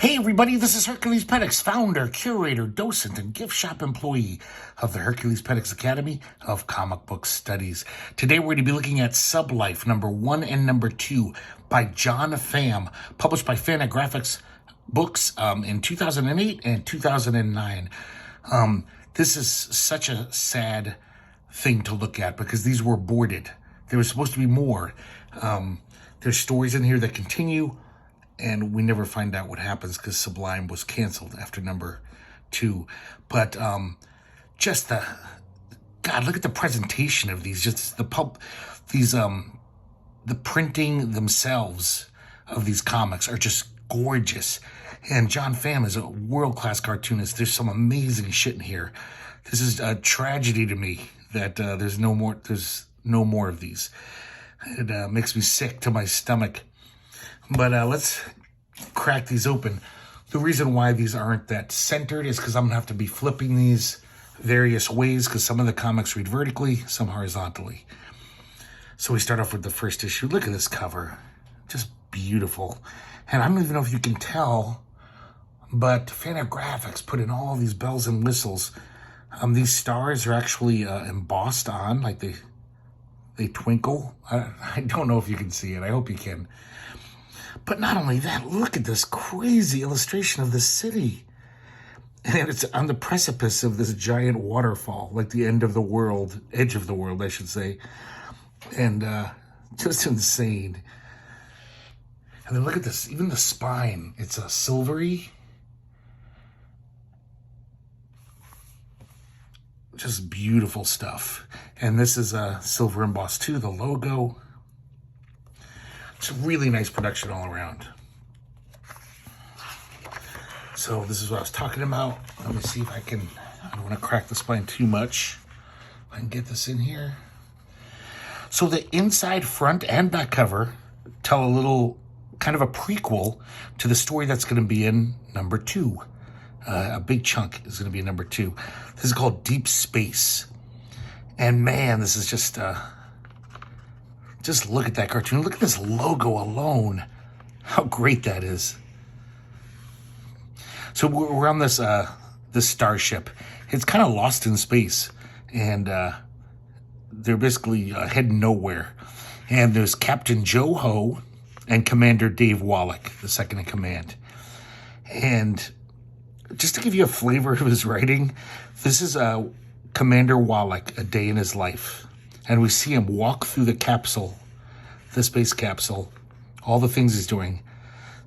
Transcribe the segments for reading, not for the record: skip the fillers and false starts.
Hey everybody, this is herculespetix, founder, curator, docent, and gift shop employee of the herculespetix Academy of Comic Book Studies. Today we're going to be looking at Sublife, number 1 and number 2 by John Pham, published by Fantagraphics Books in 2008 and 2009. This is such a sad thing to look at because these were aborted. There was supposed to be more. There's stories in here that continue, and we never find out what happens because Sublime was canceled after number 2. But just the God, look at the presentation of these. Just the printing themselves of these comics are just gorgeous. And John Pham is a world-class cartoonist. There's some amazing shit in here. This is a tragedy to me that there's no more of these. It makes me sick to my stomach. But let's crack these open. The reason why these aren't that centered is because I'm going to have to be flipping these various ways because some of the comics read vertically, some horizontally. So we start off with the first issue. Look at this cover. Just beautiful. And I don't even know if you can tell, but Fantagraphics put in all these bells and whistles. These stars are actually embossed on, like they twinkle. I don't know if you can see it. I hope you can. But not only that, look at this crazy illustration of the city. And it's on the precipice of this giant waterfall, like the end of the world, edge of the world, I should say. And just insane. And then look at this, even the spine. It's a silvery. Just beautiful stuff. And this is a silver embossed too, the logo. It's a really nice production all around. So this is what I was talking about. Let me see if I don't want to crack the spine too much. I can get this in here. So the inside, front, and back cover tell a little, kind of a prequel to the story that's going to be in number 2. A big chunk is going to be in number 2. This is called Deep Space. And man, this is just look at that cartoon. Look at this logo alone. How great that is. So we're on this starship. It's kind of lost in space. And they're basically heading nowhere. And there's Captain Joe Ho and Commander Dave Wallach, the second in command. And just to give you a flavor of his writing, this is Commander Wallach, A Day in His Life. And we see him walk through the capsule, the space capsule, all the things he's doing.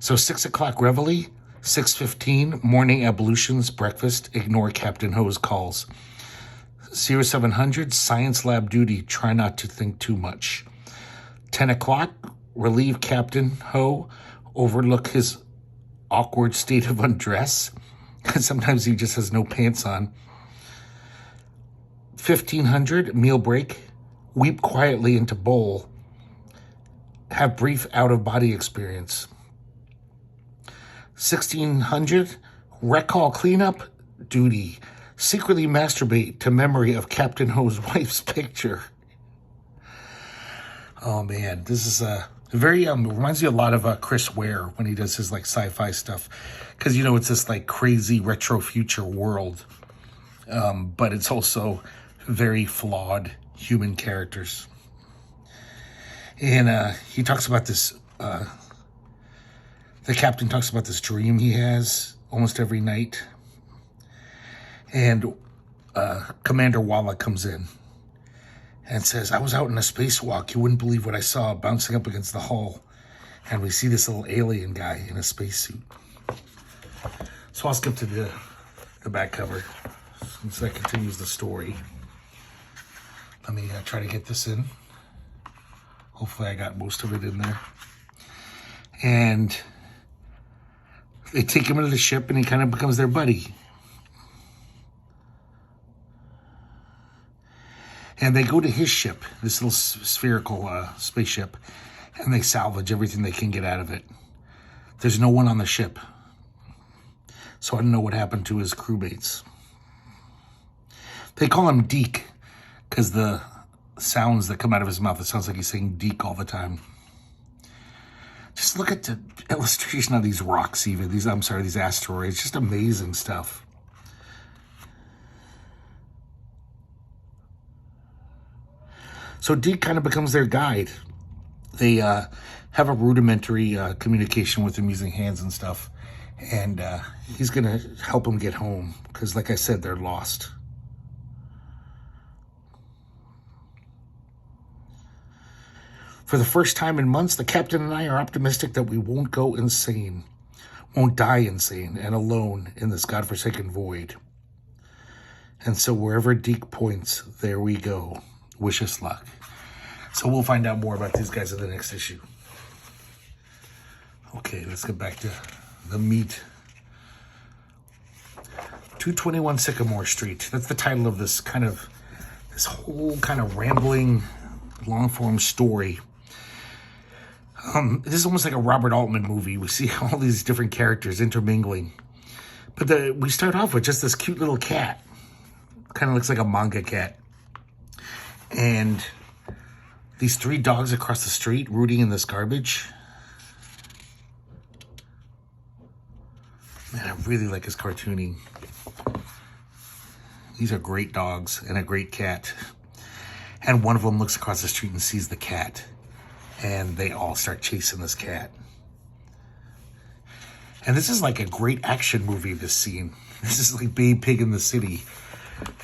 So 6 o'clock reveille, 6:15, morning ablutions, breakfast, ignore Captain Ho's calls. 0700, science lab duty, try not to think too much. 10 o'clock, relieve Captain Ho, overlook his awkward state of undress. Sometimes he just has no pants on. 1500, meal break, weep quietly into bowl, have brief out-of-body experience. 1600, recall cleanup, duty, secretly masturbate to memory of Captain Ho's wife's picture. Oh man, this is very reminds me a lot of Chris Ware when he does his like sci-fi stuff, because it's this like crazy retro future world, but it's also very flawed human characters. And he talks about this. The captain talks about this dream he has almost every night, and Commander Wallach comes in and says, I was out in a spacewalk. You wouldn't believe what I saw bouncing up against the hull. And we see this little alien guy in a spacesuit. So I'll skip to the back cover since that continues the story. Let me try to get this in. Hopefully I got most of it in there. And they take him into the ship and he kind of becomes their buddy. And they go to his ship, this little spherical spaceship, and they salvage everything they can get out of it. There's no one on the ship. So I don't know what happened to his crewmates. They call him Deke because the sounds that come out of his mouth, it sounds like he's saying Deke all the time. Just look at the illustration of these rocks, even these asteroids. Just amazing stuff. So Deke kind of becomes their guide. They have a rudimentary communication with him using hands and stuff. And he's going to help them get home because, like I said, they're lost. For the first time in months, the captain and I are optimistic that we won't go insane, won't die insane and alone in this godforsaken void. And so wherever Deke points, there we go. Wish us luck. So we'll find out more about these guys in the next issue. Okay, let's get back to the meat. 221 Sycamore Street. That's the title of this whole kind of rambling, long-form story. This is almost like a Robert Altman movie. We see all these different characters intermingling. But we start off with just this cute little cat. Kind of looks like a manga cat. And these 3 dogs across the street rooting in this garbage. Man, I really like his cartooning. These are great dogs and a great cat. And one of them looks across the street and sees the cat. And they all start chasing this cat. And this is like a great action movie, this scene. This is like Babe Pig in the City.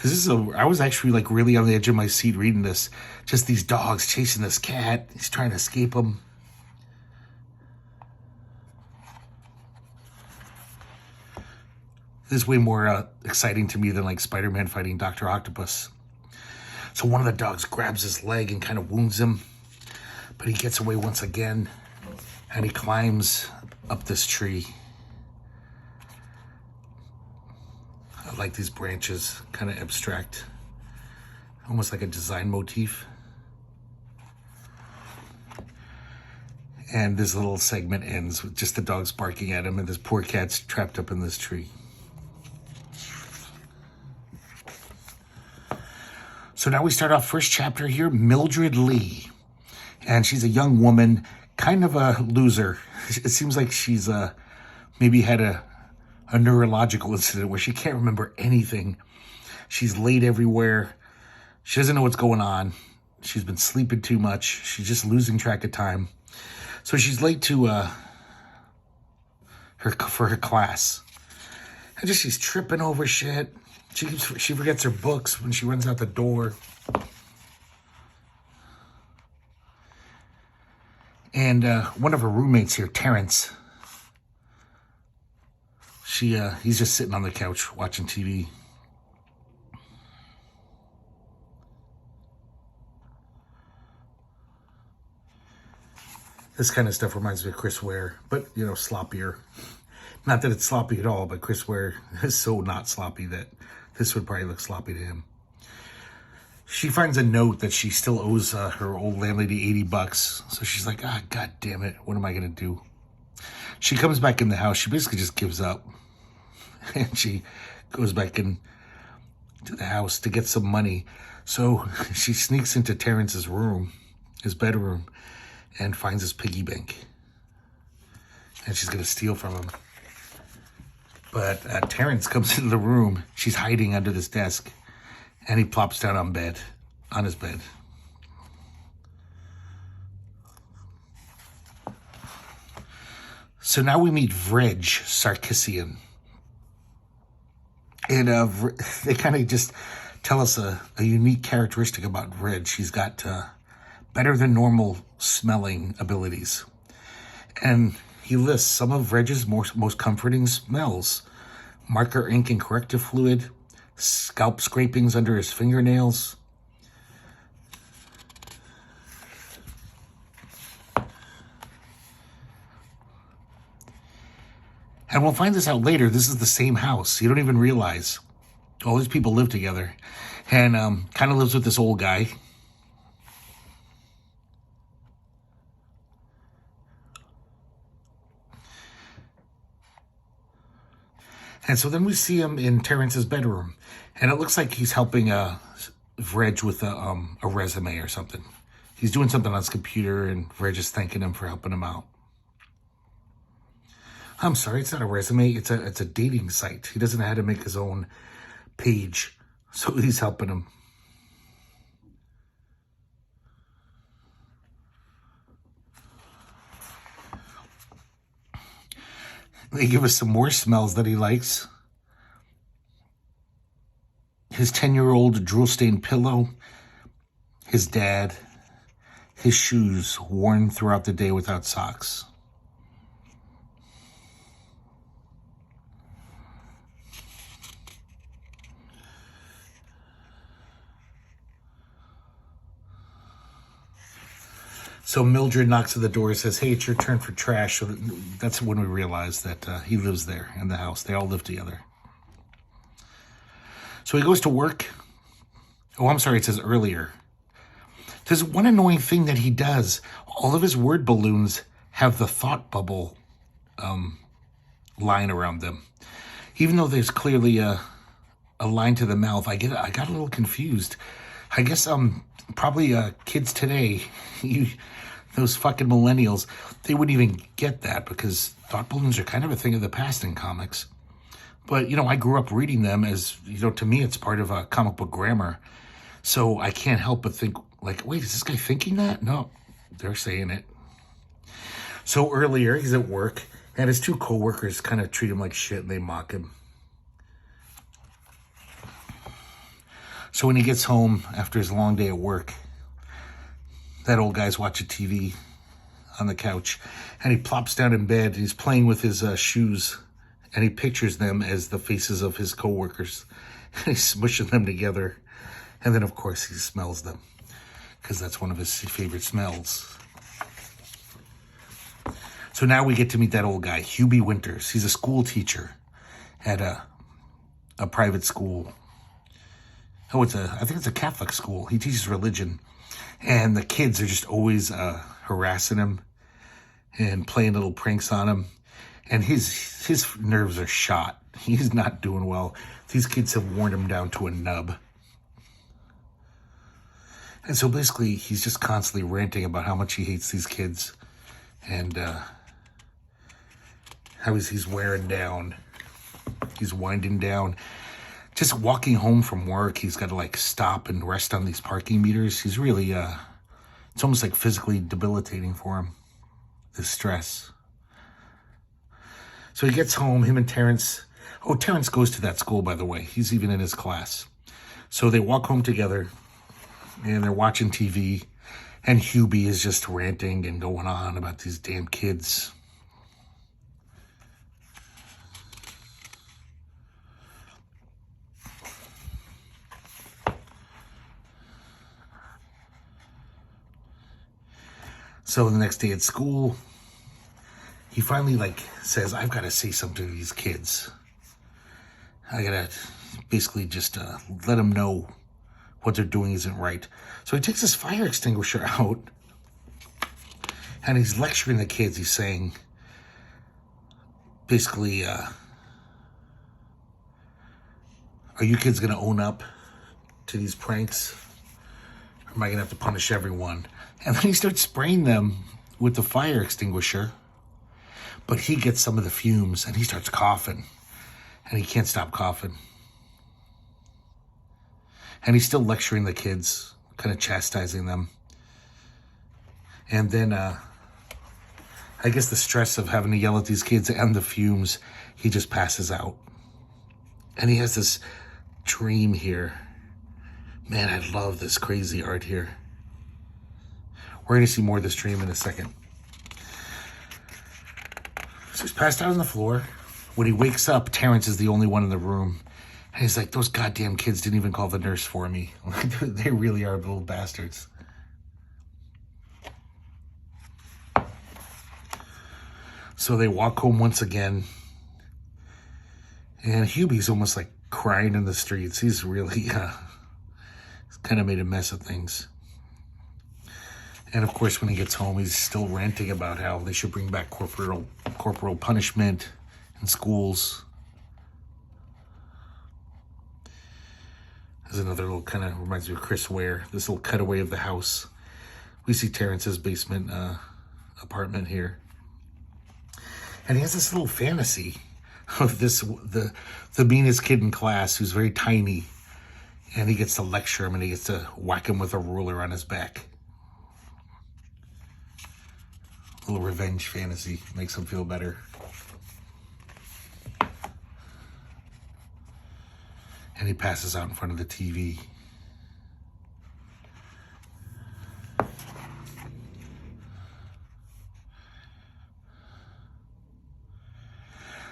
I was actually like really on the edge of my seat reading this. Just these dogs chasing this cat. He's trying to escape them. This is way more exciting to me than like Spider-Man fighting Dr. Octopus. So one of the dogs grabs his leg and kind of wounds him. But he gets away once again, and he climbs up this tree. I like these branches, kind of abstract, almost like a design motif. And this little segment ends with just the dogs barking at him, and this poor cat's trapped up in this tree. So now we start off first chapter here, Mildred Lee. And she's a young woman, kind of a loser. It seems like she's maybe had a neurological incident where she can't remember anything. She's late everywhere. She doesn't know what's going on. She's been sleeping too much. She's just losing track of time. So she's late to her class. And just she's tripping over shit. She forgets her books when she runs out the door. And one of her roommates here, Terrence, he's just sitting on the couch watching TV. This kind of stuff reminds me of Chris Ware, but, sloppier. Not that it's sloppy at all, but Chris Ware is so not sloppy that this would probably look sloppy to him. She finds a note that she still owes her old landlady $80. So she's like, God damn it. What am I going to do? She comes back in the house. She basically just gives up. And she goes back into the house to get some money. So she sneaks into Terrence's room, his bedroom, and finds his piggy bank. And she's going to steal from him. But Terrence comes into the room. She's hiding under this desk. And he plops down on his bed. So now we meet Vreg Sarkissian. And they kind of just tell us a unique characteristic about Vreg. She's got better than normal smelling abilities. And he lists some of Vreg's most comforting smells. Marker ink and corrective fluid. Scalp scrapings under his fingernails. And we'll find this out later. This is the same house. You don't even realize. All these people live together. And kind of lives with this old guy. And so then we see him in Terrence's bedroom. And it looks like he's helping Vreg with a resume or something. He's doing something on his computer, and Vreg is thanking him for helping him out. I'm sorry, it's not a resume. It's a dating site. He doesn't know how to make his own page, so he's helping him. They give us some more smells that he likes. His 10-year-old drool-stained pillow, his dad, his shoes worn throughout the day without socks. So Mildred knocks at the door and says, hey, it's your turn for trash. So that's when we realize that he lives there in the house. They all live together. So he goes to work. Oh, I'm sorry, it says earlier. There's one annoying thing that he does. All of his word balloons have the thought bubble line around them. Even though there's clearly a line to the mouth, I got a little confused. I guess probably kids today, those fucking millennials, they wouldn't even get that because thought balloons are kind of a thing of the past in comics. But, I grew up reading them as, to me it's part of a comic book grammar. So I can't help but think, like, wait, is this guy thinking that? No, they're saying it. So earlier, he's at work, and his two coworkers kind of treat him like shit, and they mock him. So when he gets home after his long day at work, that old guy's watching TV on the couch, and he plops down in bed, and he's playing with his shoes, and he pictures them as the faces of his coworkers, and he's smushing them together, and then, of course, he smells them, because that's one of his favorite smells. So now we get to meet that old guy, Hubie Winters. He's a school teacher at a private school. I think it's a Catholic school. He teaches religion. And the kids are just always harassing him and playing little pranks on him. And his nerves are shot. He's not doing well. These kids have worn him down to a nub. And so basically, he's just constantly ranting about how much he hates these kids. And how he's wearing down. He's winding down. Just walking home from work, he's got to stop and rest on these parking meters. He's really, it's almost like physically debilitating for him, this stress. So he gets home, him and Terrence. Oh, Terrence goes to that school, by the way. He's even in his class. So they walk home together, and they're watching TV, and Hubie is just ranting and going on about these damn kids. So the next day at school, he finally says, I've got to say something to these kids. I got to basically just let them know what they're doing isn't right. So he takes his fire extinguisher out and he's lecturing the kids. He's saying, basically, are you kids going to own up to these pranks? Or am I going to have to punish everyone? And then he starts spraying them with the fire extinguisher. But he gets some of the fumes and he starts coughing. And he can't stop coughing. And he's still lecturing the kids, kind of chastising them. And then, I guess the stress of having to yell at these kids and the fumes, he just passes out. And he has this dream here. Man, I love this crazy art here. We're going to see more of this dream in a second. So he's passed out on the floor. When he wakes up, Terrence is the only one in the room. And he's like, those goddamn kids didn't even call the nurse for me. They really are little bastards. So they walk home once again. And Hubie's almost crying in the streets. He's really he's kind of made a mess of things. And of course, when he gets home, he's still ranting about how they should bring back corporal punishment in schools. There's another little kind of reminds me of Chris Ware. This little cutaway of the house. We see Terrence's basement apartment here. And he has this little fantasy of the meanest kid in class who's very tiny. And he gets to lecture him and he gets to whack him with a ruler on his back. A little revenge fantasy makes him feel better. And he passes out in front of the TV.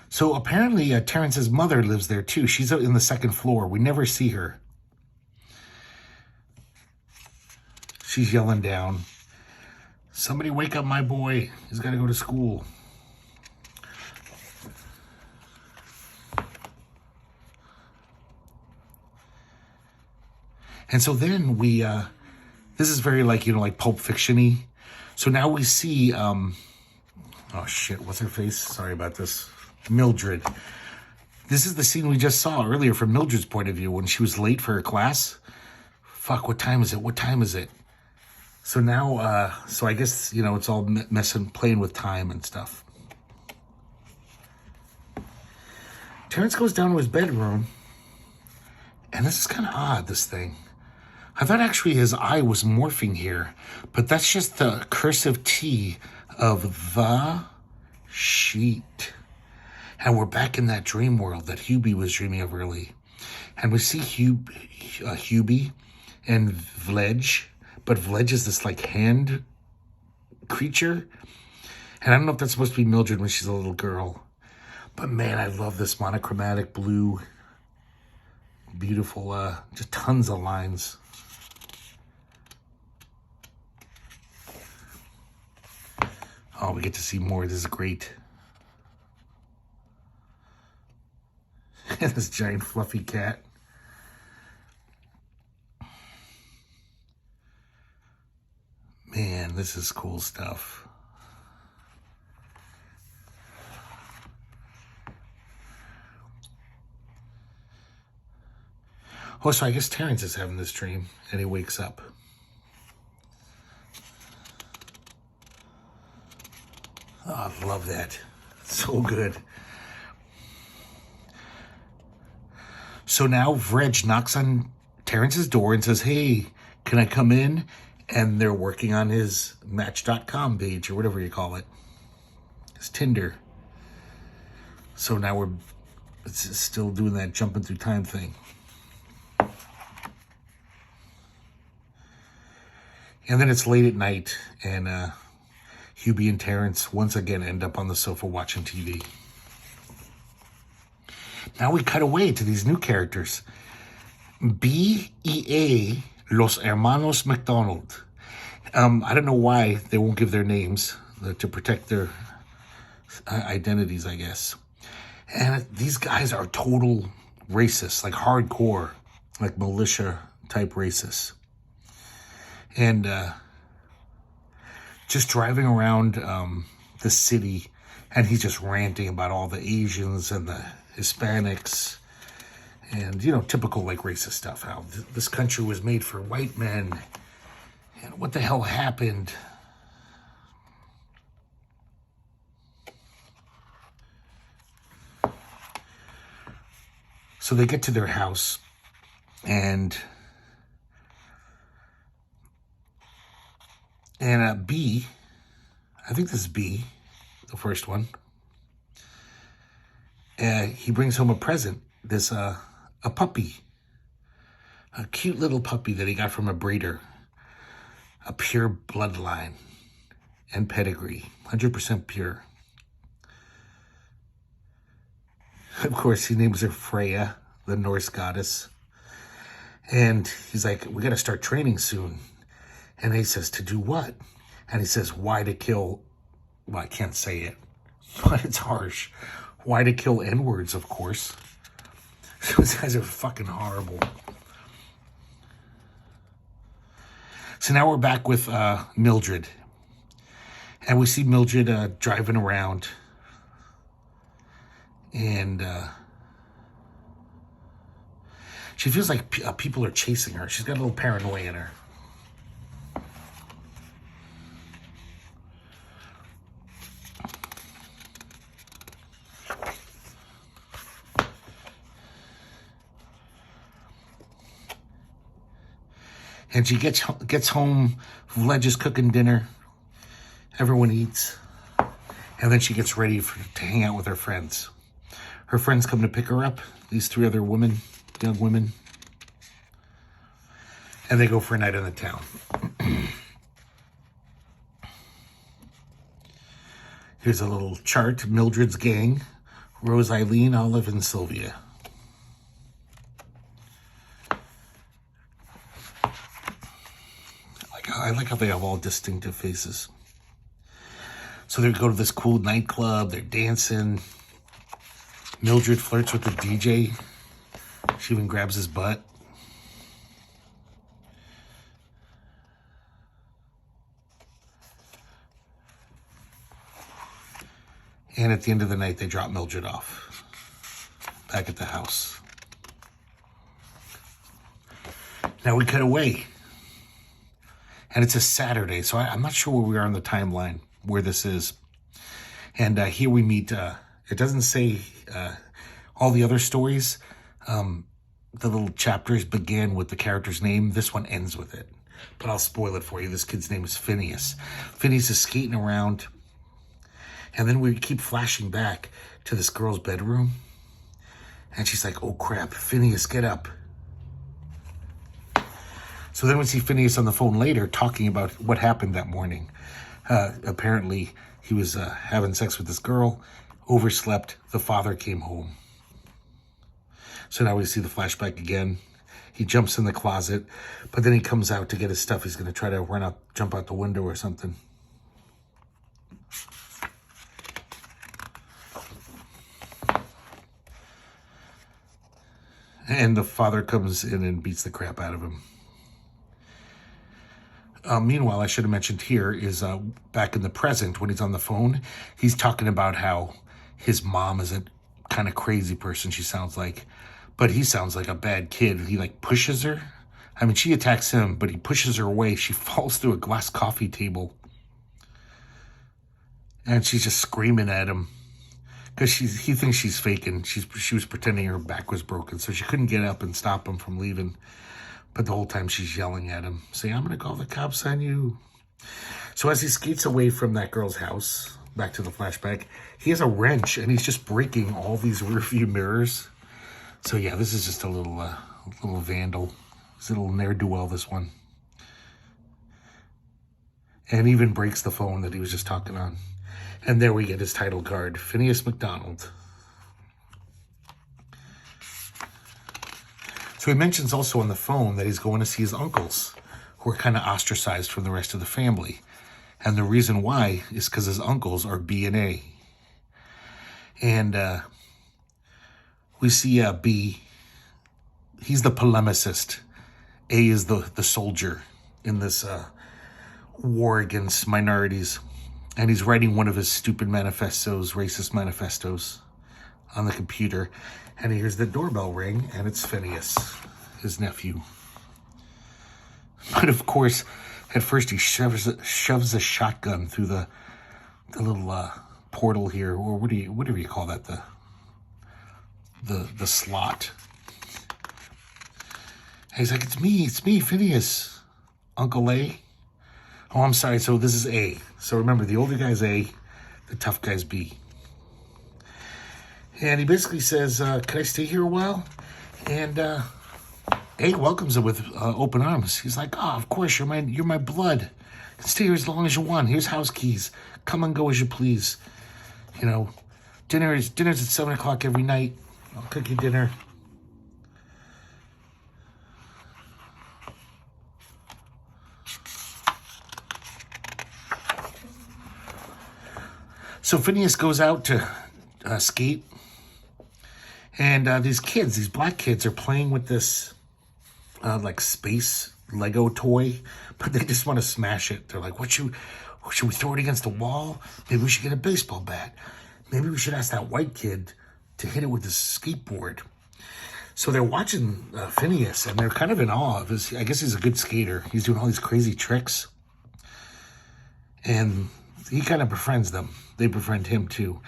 So apparently Terrence's mother lives there too. She's out in the second floor. We never see her. She's yelling down, "Somebody wake up my boy. He's got to go to school." And so then we, this is very like, like Pulp Fiction-y. So now we see, oh shit, what's her face? Sorry about this. Mildred. This is the scene we just saw earlier from Mildred's point of view when she was late for her class. Fuck, what time is it? What time is it? So now, so I guess, it's all playing with time and stuff. Terrence goes down to his bedroom, and this is kind of odd, this thing. I thought actually his eye was morphing here, but that's just the cursive T of the sheet. And we're back in that dream world that Hubie was dreaming of early. And we see Hubie and Vledge, but Vledge is this like hand creature. And I don't know if that's supposed to be Mildred when she's a little girl. But man, I love this monochromatic blue. Beautiful, just tons of lines. Oh, we get to see more. This is great. This giant fluffy cat. Man, this is cool stuff. Oh, so I guess Terrence is having this dream, and he wakes up. Oh, I love that. So good. So now Vrej knocks on Terrence's door and says, "Hey, can I come in?" And they're working on his Match.com page, or whatever you call it. His Tinder. So now it's still doing that jumping through time thing. And then it's late at night, and Hubie and Terrence once again end up on the sofa watching TV. Now we cut away to these new characters. B.E.A. Los Hermanos McDonald. I don't know why they won't give their names to protect their identities, I guess. And these guys are total racists, like hardcore, like militia type racists. And just driving around the city, and he's just ranting about all the Asians and the Hispanics, and typical like racist stuff. How this country was made for white men, and what the hell happened. So they get to their house, and B, I think this is B, the first one. He brings home a present. This a puppy, a cute little puppy that he got from a breeder, a pure bloodline and pedigree, 100% pure. Of course, he names her Freya, the Norse goddess. And he's like, "We got to start training soon." And he says, "To do what?" And he says, "Why to kill," well, I can't say it, but it's harsh. "Why to kill N-words, of course." Those guys are fucking horrible. So now we're back with Mildred. And we see Mildred driving around. And she feels like people are chasing her. She's got a little paranoia in her. And she gets home, Vleg is cooking dinner. Everyone eats. And then she gets ready to hang out with her friends. Her friends come to pick her up, these 3 other women, young women. And they go for a night in the town. Here's a little chart. Mildred's gang. Rose, Eileen, Olive, and Sylvia. I like how they have all distinctive faces. So they go to this cool nightclub. They're dancing. Mildred flirts with the DJ. She even grabs his butt. And at the end of the night, they drop Mildred off back at the house. Now we cut away. And it's a Saturday, so I'm not sure where we are on the timeline, where this is. And here we meet, it doesn't say all the other stories. The little chapters begin with the character's name. This one ends with it. But I'll spoil it for you. This kid's name is Phineas. Phineas is skating around. And then we keep flashing back to this girl's bedroom. And she's like, oh crap, Phineas, get up. So then we see Phineas on the phone later talking about what happened that morning. Apparently, he was having sex with this girl, overslept, the father came home. So now we see the flashback again. He jumps in the closet, but then he comes out to get his stuff. He's going to try to jump out the window or something. And the father comes in and beats the crap out of him. Meanwhile, I should have mentioned here is back in the present when he's on the phone, he's talking about how his mom is a kind of crazy person, she sounds like, but he sounds like a bad kid. He like pushes her. I mean, she attacks him, but he pushes her away. She falls through a glass coffee table. And she's just screaming at him because he thinks she's faking. She was pretending her back was broken, so she couldn't get up and stop him from leaving. But the whole time she's yelling at him, saying, I'm going to call the cops on you. So as he skates away from that girl's house, back to the flashback, he has a wrench and he's just breaking all these rearview mirrors. So yeah, this is just a little vandal. It's a little ne'er-do-well, this one. And even breaks the phone that he was just talking on. And there we get his title card, Phineas McDonald. So he mentions also on the phone that he's going to see his uncles, who are kind of ostracized from the rest of the family. And the reason why is because his uncles are B and A. And we see B, he's the polemicist. A is the soldier in this war against minorities. And he's writing one of his stupid manifestos, racist manifestos, on the computer. And he hears the doorbell ring, and it's Phineas, his nephew. But of course, at first he shoves a shotgun through the little portal here, or whatever you call that, the slot. And he's like, it's me, Phineas, Uncle A. Oh, I'm sorry. So this is A. So remember, the older guy's A, the tough guy's B. And he basically says, can I stay here a while? And A welcomes him with open arms. He's like, oh, of course, you're my blood. You can stay here as long as you want. Here's house keys. Come and go as you please. You know, dinner's at 7 o'clock every night. I'll cook you dinner. So Phineas goes out to skate. And these black kids are playing with this like space Lego toy, but they just want to smash it. They're like, should we throw it against the wall? Maybe we should get a baseball bat. Maybe we should ask that white kid to hit it with his skateboard. So they're watching Phineas, and they're kind of in awe of his. I guess he's a good skater. He's doing all these crazy tricks. And he kind of befriends them. They befriend him too.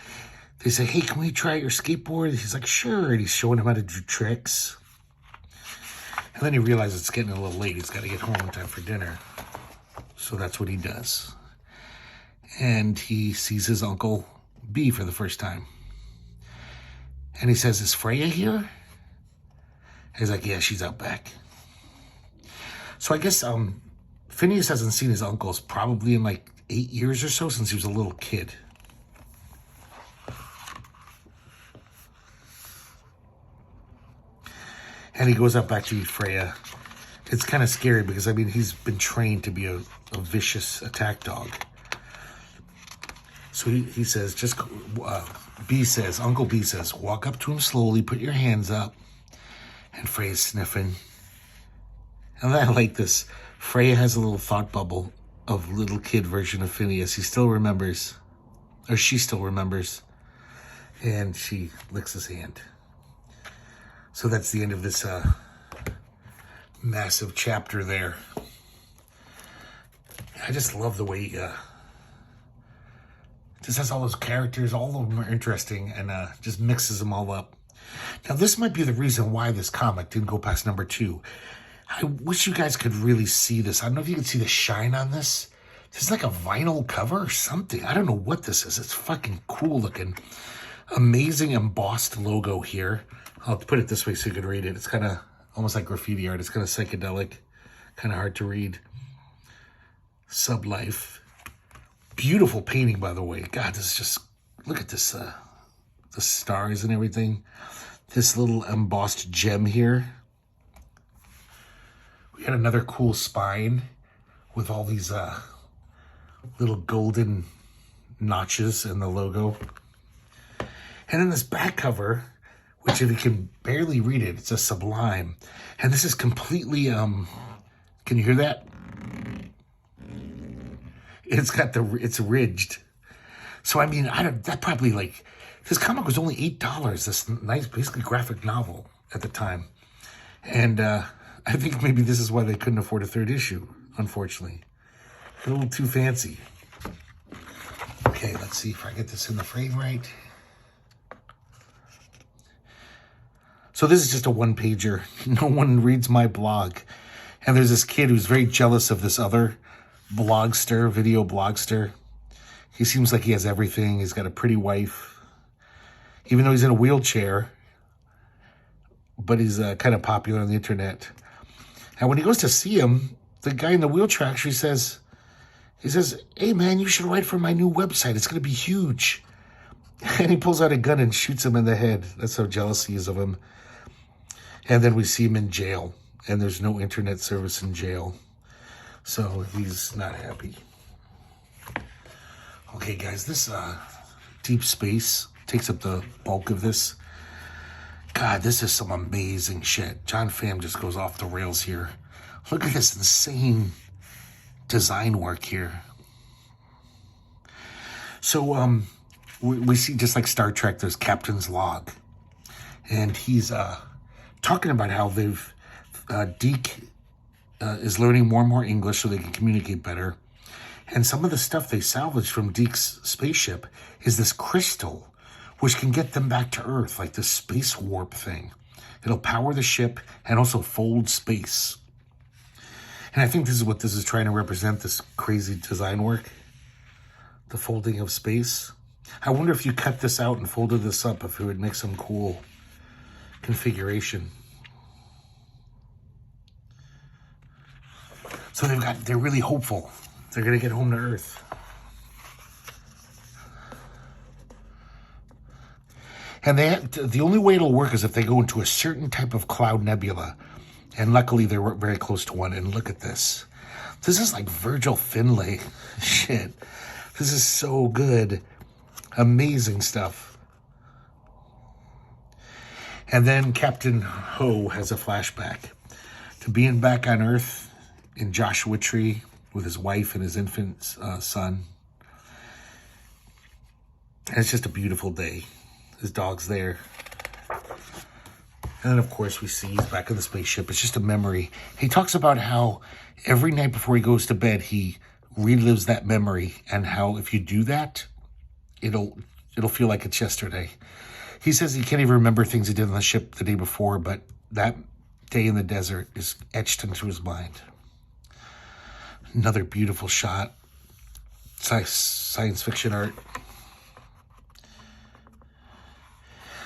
They say, hey, can we try your skateboard? He's like, sure. And he's showing him how to do tricks. And then he realizes it's getting a little late. He's got to get home in time for dinner. So that's what he does. And he sees his Uncle B for the first time. And he says, is Freya here? And he's like, yeah, she's out back. So I guess Phineas hasn't seen his uncles probably in like 8 years or so, since he was a little kid. And he goes out back to eat Freya. It's kind of scary because, I mean, he's been trained to be a vicious attack dog. So he says, Uncle B says, walk up to him slowly, put your hands up. And Freya's sniffing. And I like this. Freya has a little thought bubble of little kid version of Phineas. He still remembers, or she still remembers. And she licks his hand. So that's the end of this massive chapter there. I just love the way just has all those characters. All of them are interesting, and just mixes them all up. Now, this might be the reason why this comic didn't go past number 2. I wish you guys could really see this. I don't know if you can see the shine on this. This is like a vinyl cover or something. I don't know what this is. It's fucking cool looking. Amazing embossed logo here. I'll put it this way so you can read it. It's kind of almost like graffiti art. It's kind of psychedelic, kind of hard to read. Sublife. Beautiful painting, by the way. God, this is just, look at this, the stars and everything. This little embossed gem here. We got another cool spine with all these little golden notches in the logo. And then this back cover, which if you can barely read it, it's a Sublime. And this is completely, can you hear that? It's got it's ridged. So, I mean, that probably like, this comic was only $8, this nice, basically graphic novel at the time. And I think maybe this is why they couldn't afford a 3rd issue, unfortunately. A little too fancy. Okay, let's see if I get this in the frame right. So this is just a one-pager. No one reads my blog. And there's this kid who's very jealous of this other blogster, video blogster. He seems like he has everything. He's got a pretty wife. Even though he's in a wheelchair. But he's kind of popular on the internet. And when he goes to see him, the guy in the wheelchair actually says, hey man, you should write for my new website. It's going to be huge. And he pulls out a gun and shoots him in the head. That's how jealous he is of him. And then we see him in jail. And there's no internet service in jail. So he's not happy. Okay, guys, this Deep Space takes up the bulk of this. God, this is some amazing shit. John Pham just goes off the rails here. Look at this insane design work here. So we see, just like Star Trek, there's Captain's Log. And he's talking about how Deke is learning more and more English so they can communicate better. And some of the stuff they salvaged from Deke's spaceship is this crystal, which can get them back to Earth, like this space warp thing. It'll power the ship and also fold space. And I think this is what this is trying to represent, this crazy design work. The folding of space. I wonder if you cut this out and folded this up, if it would make some cool configuration. So they're really hopeful. They're going to get home to Earth. And the only way it'll work is if they go into a certain type of cloud nebula. And luckily they're very close to one. And look at this. This is like Virgil Finlay shit. This is so good. Amazing stuff. And then Captain Ho has a flashback to being back on Earth in Joshua Tree with his wife and his infant son. And it's just a beautiful day. His dog's there. And then, of course, we see he's back in the spaceship. It's just a memory. He talks about how every night before he goes to bed, he relives that memory, and how if you do that, it'll feel like it's yesterday. He says he can't even remember things he did on the ship the day before, but that day in the desert is etched into his mind. Another beautiful shot. Science fiction art.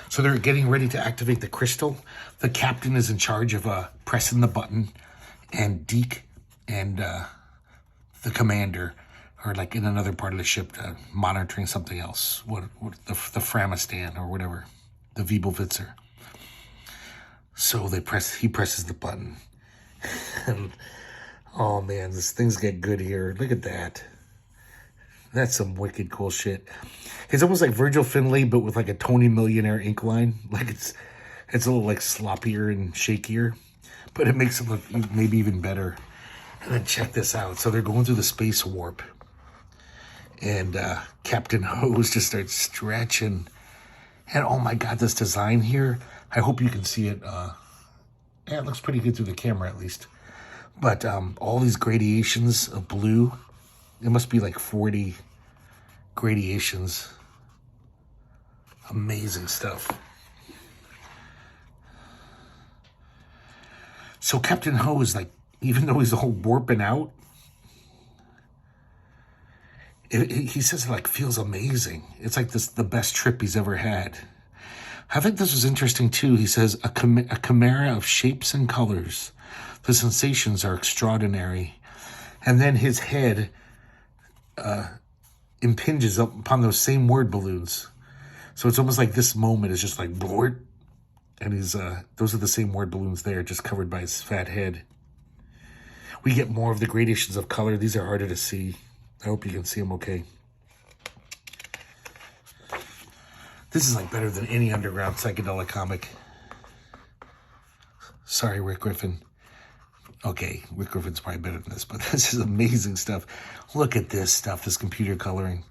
So they're getting ready to activate the crystal. The captain is in charge of pressing the button, and Deke and the commander are like in another part of the ship monitoring something else. What the Framistan or whatever, the Wiebelwitzer. So he presses the button. And, oh man, things get good here. Look at that. That's some wicked cool shit. It's almost like Virgil Finlay, but with like a Tony Millionaire ink line. Like it's a little like sloppier and shakier, but it makes it look maybe even better. And then check this out. So they're going through the space warp, and Captain Hose just starts stretching. And oh my God, this design here. I hope you can see it. Yeah, it looks pretty good through the camera at least. But all these gradations of blue. It must be like 40 gradations. Amazing stuff. So Captain Ho is like, even though he's all warping out, he says it like feels amazing. It's like the best trip he's ever had. I think this was interesting too. He says, a chimera of shapes and colors. The sensations are extraordinary. And then his head impinges up upon those same word balloons. So it's almost like this moment is just like blort. And those are the same word balloons there, just covered by his fat head. We get more of the gradations of color. These are harder to see. I hope you can see them okay. This is like better than any underground psychedelic comic. Sorry, Rick Griffin. Okay, Rick Griffin's probably better than this, but this is amazing stuff. Look at this stuff, this computer coloring.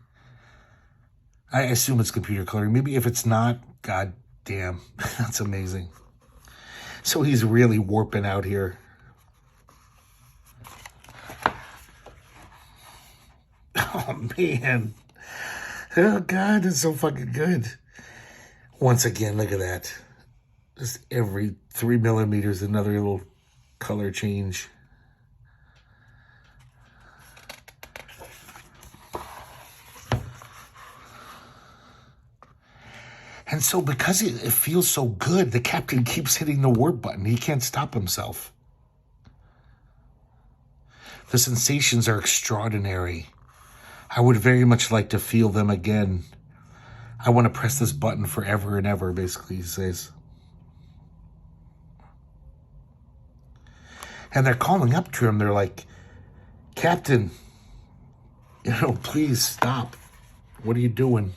I assume it's computer coloring. Maybe if it's not, god damn, that's amazing. So he's really warping out here. Oh, man. Oh, God, it's so fucking good. Once again, look at that. Just every 3 millimeters, another little color change. And so because it feels so good, the captain keeps hitting the warp button. He can't stop himself. The sensations are extraordinary. I would very much like to feel them again. I want to press this button forever and ever, basically, he says. And they're calling up to him. They're like, Captain, please stop. What are you doing?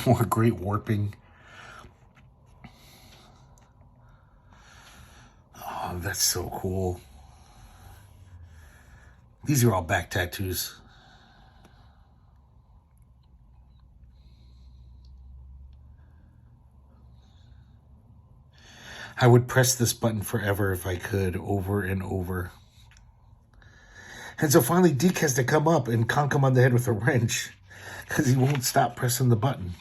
More great warping. Oh, that's so cool. These are all back tattoos. I would press this button forever if I could, over and over. And so finally Deke has to come up and conk him on the head with a wrench because he won't stop pressing the button.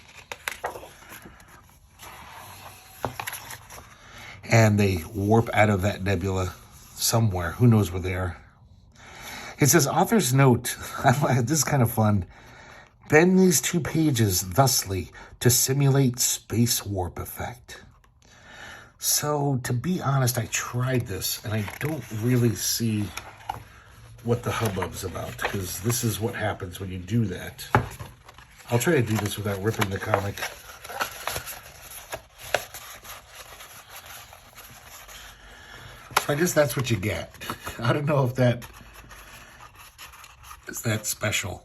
And they warp out of that nebula somewhere. Who knows where they are? It says, author's note, this is kind of fun. Bend these 2 pages thusly to simulate space warp effect. So, to be honest, I tried this, and I don't really see what the hubbub's about, because this is what happens when you do that. I'll try to do this without ripping the comic. So I guess that's what you get. I don't know if that is that special.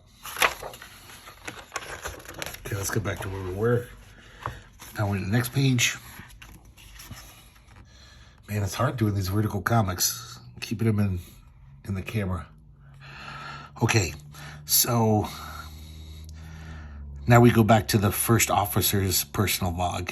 Okay, let's get back to where we were. Now we're to the next page. Man, it's hard doing these vertical comics, keeping them in the camera. Okay, so now we go back to the first officer's personal log.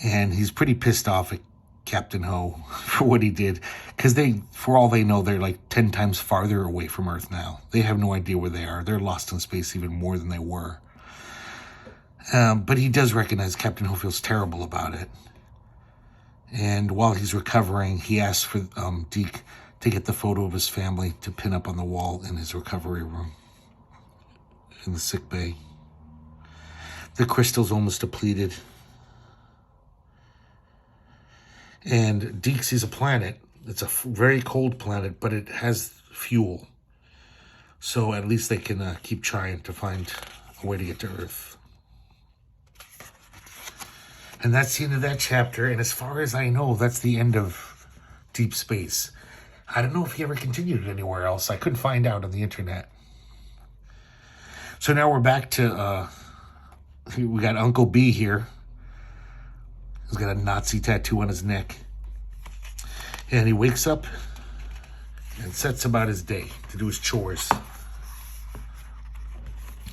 And he's pretty pissed off at Captain Ho for what he did. Because for all they know, they're like 10 times farther away from Earth now. They have no idea where they are. They're lost in space even more than they were. But he does recognize Captain Ho feels terrible about it. And while he's recovering, he asks for Deke to get the photo of his family to pin up on the wall in his recovery room in the sick bay. The crystal's almost depleted. And Deke sees a planet. It's a very cold planet, but it has fuel. So at least they can keep trying to find a way to get to Earth. And that's the end of that chapter. And as far as I know, that's the end of Deep Space. I don't know if he ever continued it anywhere else. I couldn't find out on the internet. So now we're back to, we got Uncle B here. He's got a Nazi tattoo on his neck. And he wakes up and sets about his day to do his chores.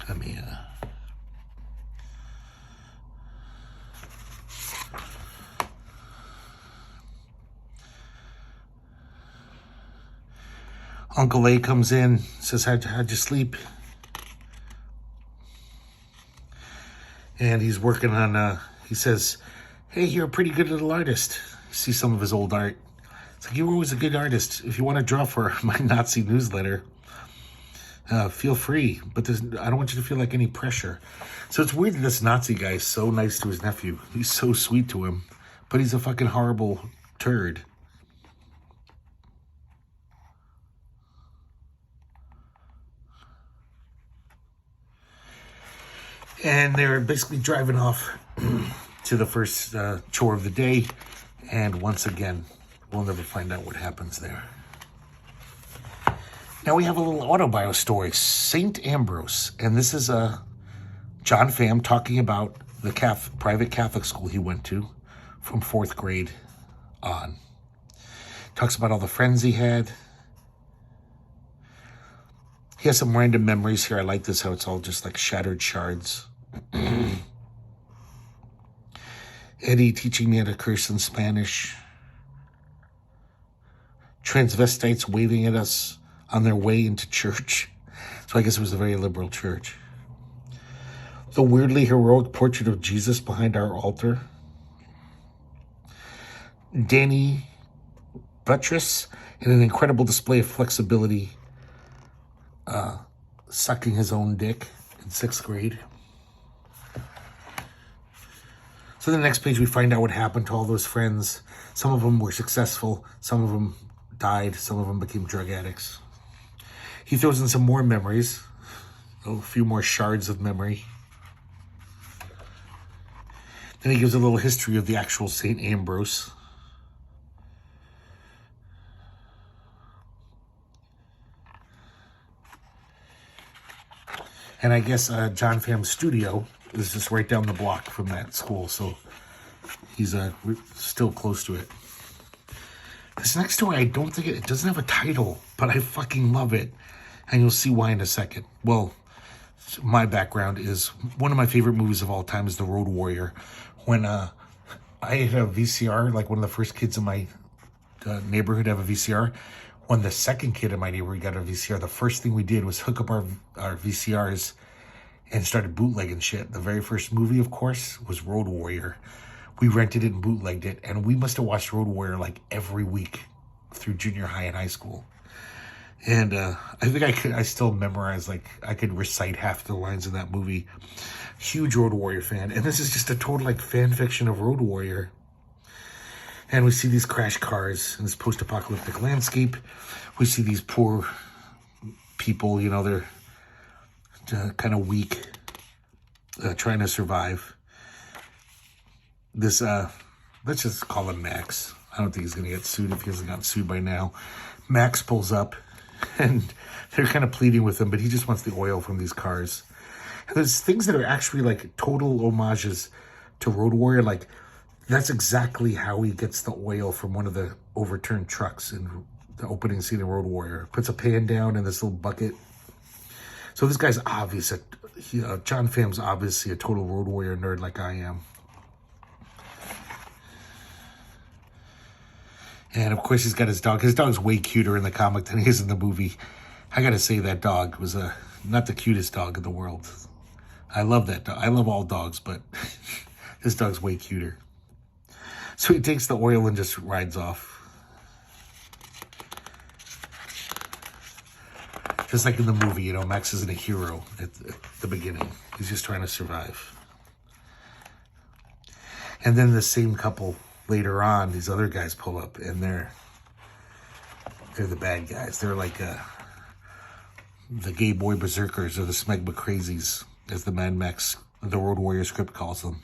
Let me, Uncle A comes in, says, how'd you sleep? And he's working on, he says, hey, you're a pretty good little artist. You see some of his old art. It's like, you were always a good artist. If you want to draw for my Nazi newsletter, feel free. But I don't want you to feel like any pressure. So it's weird that this Nazi guy is so nice to his nephew. He's so sweet to him. But he's a fucking horrible turd. And they're basically driving off to the first chore of the day. And once again, we'll never find out what happens there. Now we have a little autobio story, St. Ambrose. And this is John Pham talking about the private Catholic school he went to from 4th grade on. Talks about all the friends he had. He has some random memories here. I like this, how it's all just like shattered shards. Eddie teaching me how to curse in Spanish. Transvestites waving at us on their way into church. So I guess it was a very liberal church. The weirdly heroic portrait of Jesus behind our altar. Danny Buttress in an incredible display of flexibility, sucking his own dick in 6th grade. So the next page we find out what happened to all those friends. Some of them were successful, some of them died, some of them became drug addicts. He throws in some more memories, a few more shards of memory. Then he gives a little history of the actual St. Ambrose. And I guess John Pham's studio is just right down the block from that school, so he's still close to it. This next story, I don't think it doesn't have a title, but I fucking love it. And you'll see why in a second. Well, my background is one of my favorite movies of all time is The Road Warrior. When I had a VCR, like one of the first kids in my neighborhood have a VCR. When the second kid in my neighborhood got a VCR, the first thing we did was hook up our VCRs and started bootlegging shit. The very first movie, of course, was Road Warrior. We rented it and bootlegged it, and we must have watched Road Warrior like every week through junior high and high school. And I think I still memorize, like, I could recite half the lines in that movie. Huge Road Warrior fan. And this is just a total, like, fan fiction of Road Warrior. And we see these crash cars in this post-apocalyptic landscape. We see these poor people, you know, they're kind of weak, trying to survive. This, let's just call him Max. I don't think he's going to get sued if he hasn't gotten sued by now. Max pulls up, and they're kind of pleading with him, but he just wants the oil from these cars. And there's things that are actually, like, total homages to Road Warrior, like, that's exactly how he gets the oil from one of the overturned trucks in the opening scene of Road Warrior. Puts a pan down in this little bucket. So this guy's obvious. John Pham's obviously a total Road Warrior nerd like I am. And of course he's got his dog. His dog's way cuter in the comic than he is in the movie. I gotta say that dog was not the cutest dog in the world. I love that dog. I love all dogs, but this dog's way cuter. So he takes the oil and just rides off. Just like in the movie, you know, Max isn't a hero at the beginning. He's just trying to survive. And then the same couple later on, these other guys pull up, and they're the bad guys. They're like the gay boy berserkers, or the smegma crazies, as the Mad Max, the Road Warrior script calls them.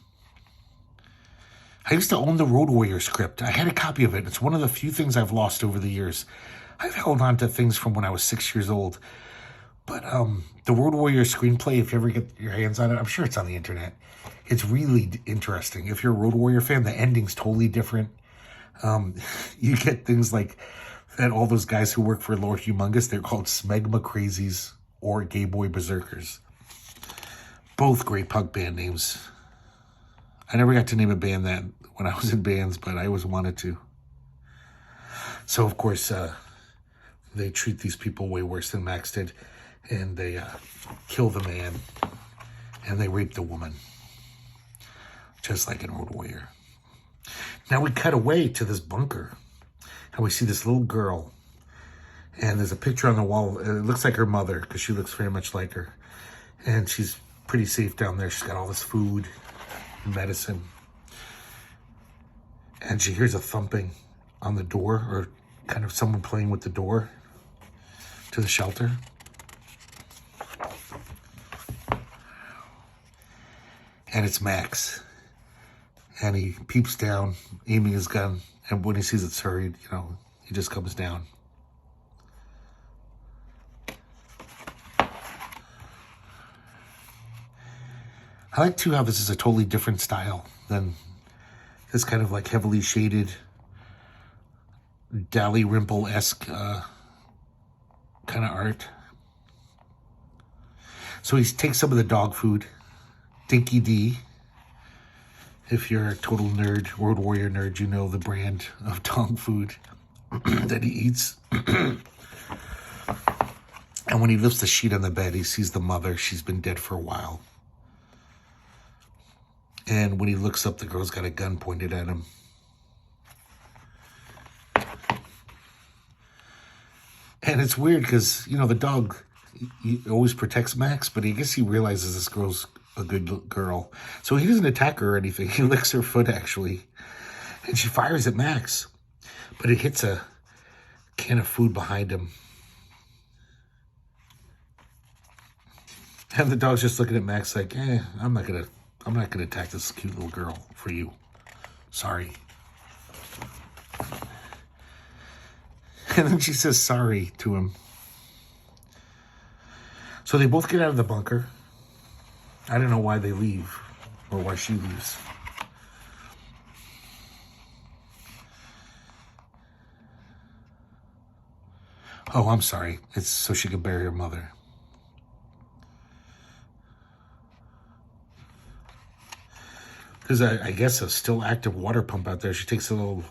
I used to own the Road Warrior script. I had a copy of it. It's one of the few things I've lost over the years. I've held on to things from when I was 6 years old. But the Road Warrior screenplay, if you ever get your hands on it, I'm sure it's on the internet. It's really interesting. If you're a Road Warrior fan, the ending's totally different. You get things like that all those guys who work for Lord Humongous, they're called smegma crazies or gay boy berserkers. Both great punk band names. I never got to name a band that when I was in bands, but I always wanted to. So, of course, they treat these people way worse than Max did. And they kill the man. And they rape the woman. Just like in Road Warrior. Now we cut away to this bunker. And we see this little girl. And there's a picture on the wall. It looks like her mother, because she looks very much like her. And she's pretty safe down there. She's got all this food, medicine. And she hears a thumping on the door, or kind of someone playing with the door to the shelter. And it's Max. And he peeps down, aiming his gun. And when he sees it's her, he just comes down. I like, too, how this is a totally different style than this kind of like heavily shaded, Dalrymple-esque kind of art. So he takes some of the dog food. Dinky D. If you're a total nerd, Road Warrior nerd, you know the brand of dog food that he eats. And when he lifts the sheet on the bed, he sees the mother. She's been dead for a while. And when he looks up, the girl's got a gun pointed at him. And it's weird because, the dog he always protects Max, but I guess he realizes this girl's a good girl. So he doesn't attack her or anything. He licks her foot, actually. And she fires at Max. But it hits a can of food behind him. And the dog's just looking at Max like, I'm not gonna attack this cute little girl for you. Sorry. And then she says sorry to him. So they both get out of the bunker. I don't know why they leave, or why she leaves. Oh, I'm sorry. It's so she can bury her mother. There's, I guess, a still active water pump out there. She takes a little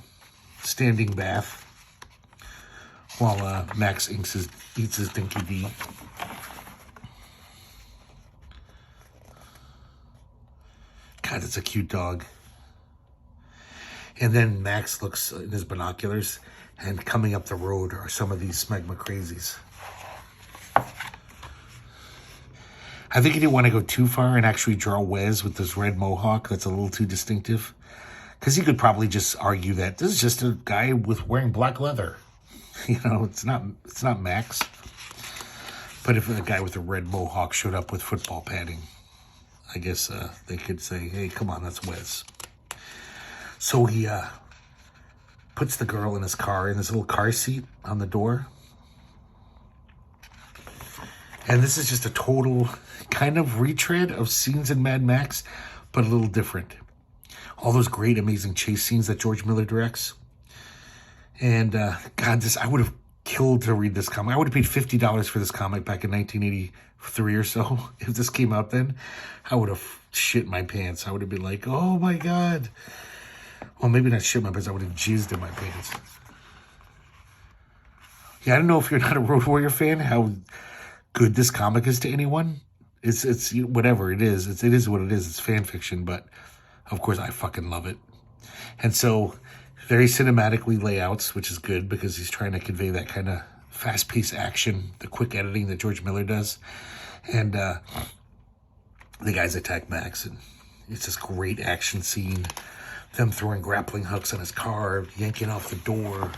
standing bath while Max eats his Dinky D. God, it's a cute dog. And then Max looks in his binoculars, and coming up the road are some of these smegma crazies. I think he didn't want to go too far and actually draw Wes with this red mohawk. That's a little too distinctive. Because he could probably just argue that this is just a guy with wearing black leather. It's not Max. But if a guy with a red mohawk showed up with football padding, I guess they could say, hey, come on, that's Wes. So he puts the girl in his car, in this little car seat on the door. And this is just a total kind of retread of scenes in Mad Max, but a little different. All those great, amazing chase scenes that George Miller directs. And, God, I would have killed to read this comic. I would have paid $50 for this comic back in 1983 or so. If this came out then, I would have shit my pants. I would have been like, oh, my God. Well, maybe not shit my pants. I would have jizzed in my pants. Yeah, I don't know if you're not a Road Warrior fan, how good this comic is to anyone. It's whatever it is. It is what it is. It's fan fiction, but of course I fucking love it. And so very cinematically layouts, which is good because he's trying to convey that kind of fast-paced action, the quick editing that George Miller does. And the guys attack Max, and it's this great action scene. Them throwing grappling hooks on his car, yanking off the door.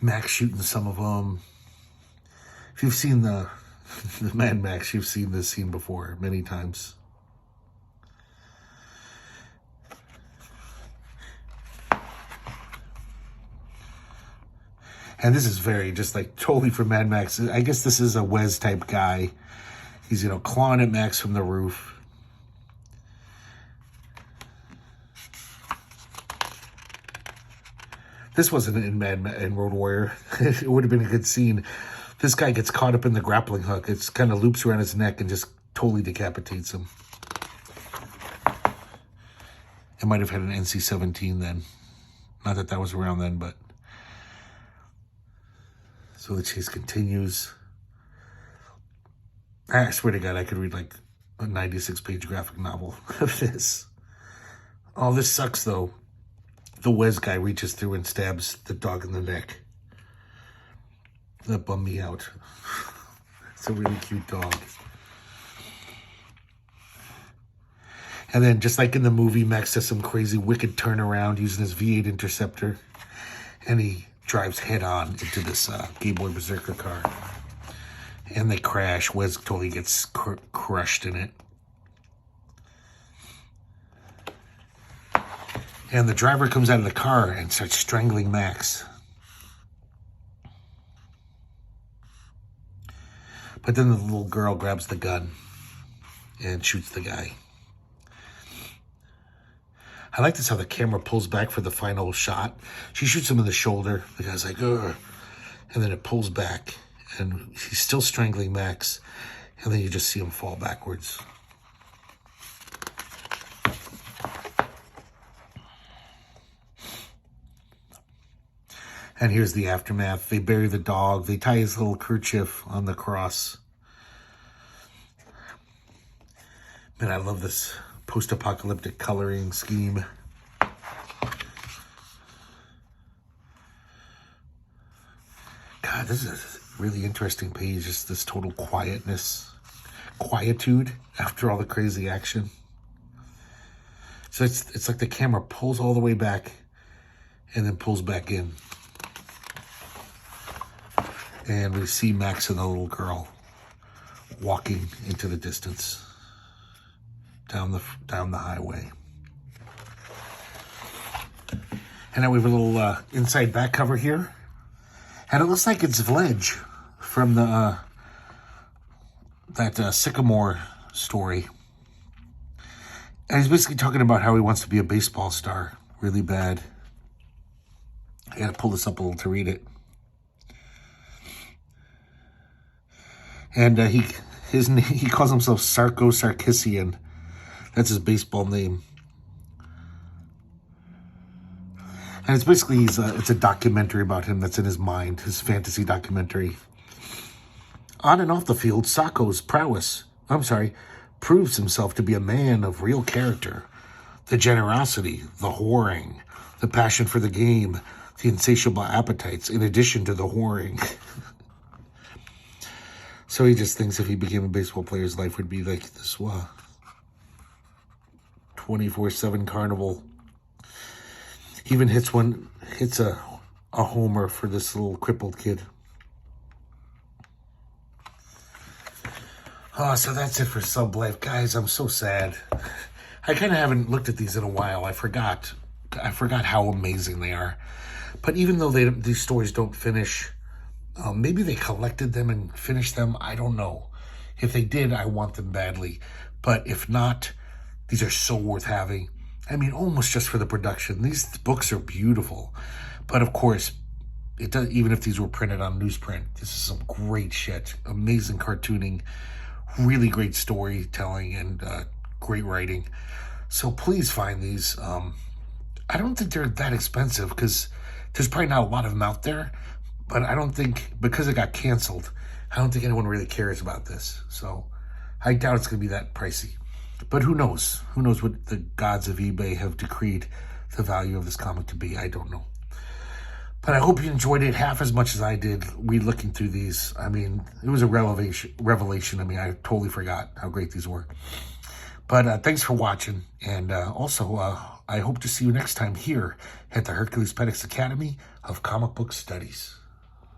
Max shooting some of them. If you've seen the Mad Max, you've seen this scene before many times. And this is very just like totally for Mad Max. I guess this is a Wes type guy. He's, clawing at Max from the roof. This wasn't in Road Warrior. It would have been a good scene. This guy gets caught up in the grappling hook. It's kind of loops around his neck and just totally decapitates him. It might have had an NC-17 then. Not that that was around then, but... So the chase continues. I swear to God, I could read like a 96-page graphic novel of this. Oh, this sucks, though. The Wes guy reaches through and stabs the dog in the neck. That bummed me out. It's a really cute dog. And then, just like in the movie, Max does some crazy, wicked turnaround using his V8 Interceptor. And he drives head-on into this Game Boy Berserker car. And they crash. Wes totally gets crushed in it. And the driver comes out of the car and starts strangling Max. But then the little girl grabs the gun and shoots the guy. I like this how the camera pulls back for the final shot. She shoots him in the shoulder. The guy's like, ugh. And then it pulls back. And he's still strangling Max. And then you just see him fall backwards. And here's the aftermath. They bury the dog. They tie his little kerchief on the cross. Man, I love this post-apocalyptic coloring scheme. God, this is a really interesting page. Just this total quietude after all the crazy action. So it's like the camera pulls all the way back and then pulls back in. And we see Max and the little girl walking into the distance down the highway. And now we have a little inside back cover here. And it looks like it's Vledge from the that Sycamore story. And he's basically talking about how he wants to be a baseball star really bad. I gotta pull this up a little to read it. And he calls himself Sarko Sarkisian. That's his baseball name. And it's basically it's a documentary about him that's in his mind, his fantasy documentary. On and off the field, Sarko's proves himself to be a man of real character. The generosity, the whoring, the passion for the game, the insatiable appetites, in addition to the whoring. So he just thinks if he became a baseball player, his life would be like this 24/7 carnival. He even hits a homer for this little crippled kid. Oh, so that's it for Sublife. Guys, I'm so sad. I kind of haven't looked at these in a while. I forgot how amazing they are. But even though these stories don't finish, maybe they collected them and finished them. I don't know. If they did, I want them badly. But if not, these are so worth having. I mean, almost just for the production. These books are beautiful. But of course, it does, even if these were printed on newsprint, this is some great shit. Amazing cartooning, really great storytelling, and great writing. So please find these. I don't think they're that expensive because there's probably not a lot of them out there. But I don't think, because it got canceled, I don't think anyone really cares about this. So I doubt it's going to be that pricey. But who knows? Who knows what the gods of eBay have decreed the value of this comic to be? I don't know. But I hope you enjoyed it half as much as I did looking through these. I mean, it was a revelation. I mean, I totally forgot how great these were. But thanks for watching. And also, I hope to see you next time here at the Herculespetix Academy of Comic Book Studies.